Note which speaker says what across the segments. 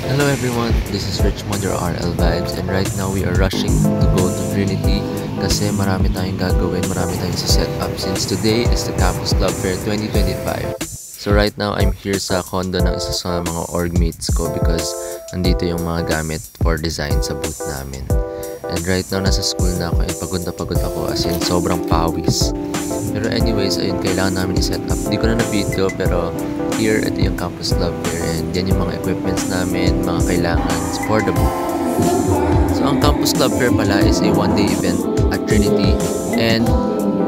Speaker 1: Hello everyone, this is Richmond, your RL Vibes, and right now we are rushing to go to Trinity kasi marami tayong gagawin, marami tayong set up since today is the Campus Club Fair 2025. So right now, I'm here sa condo ng isa sa mga org mates ko because nandito yung mga gamit for design sa booth namin. And right now, nasa school na ako and pagod na pagod ako as in sobrang pawis. Pero anyways, ayun, kailangan namin i-set up. Hindi ko na na-video pero here, ito yung Campus Club Fair and yan yung mga equipments namin, mga kailangan for the booth. So ang Campus Club Fair pala is a one-day event at Trinity and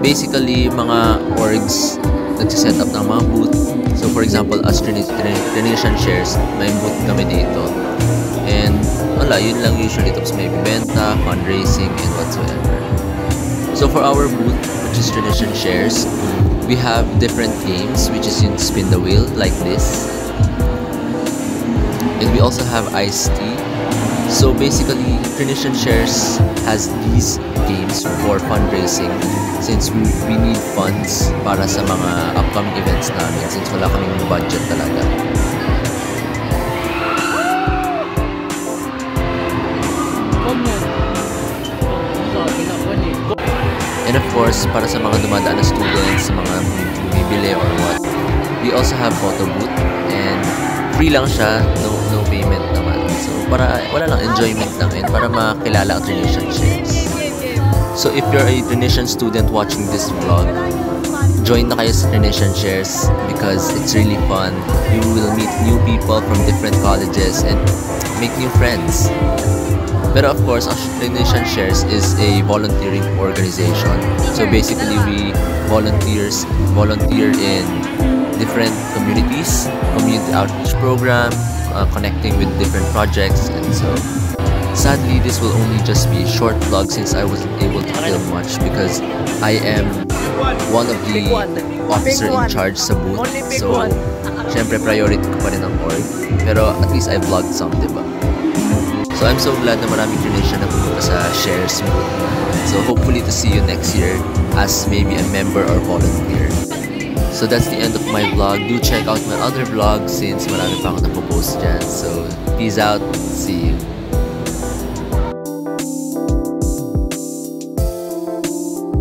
Speaker 1: basically mga orgs nagsiset up ng mga booth. So for example, as Trinitian Shares, may booth kami dito. And wala, yun lang usually. Tapos may benta, fundraising, and whatsoever. So for our booth, which is Trinitian Shares, we have different games, which is in spin the wheel, like this. And we also have iced tea. So basically, Trinitian Shares has these games for fundraising since we need funds para sa mga upcoming events namin since wala kaming budget talaga. And of course, para sa mga dumadaan na students, sa mga bumibili or what, we also have photo booth and free lang siya, no payment naman. So para wala lang, enjoyment lang yun para makilala ang Trinitian Shares. So if you're a Trinitian student watching this vlog, join na kayo sa Trinitian Shares because it's really fun. You will meet new people from different colleges and make new friends. Pero of course, ang Trinitian Shares is a volunteering organization. So basically, we volunteer in different communities, community outreach program, connecting with different projects, and so sadly, this will only just be a short vlog since I wasn't able to film much because I am one of the officer in charge sa booth. So, syempre priority ko pa rin ang org. Pero at least I vlogged some, diba? So I'm so glad na maraming Trinitian na pumunta sa Shares booth. So hopefully to see you next year as maybe a member or volunteer. So that's the end of my vlog. Do check out my other vlogs since marami pa ako napopost dyan. So peace out. See you.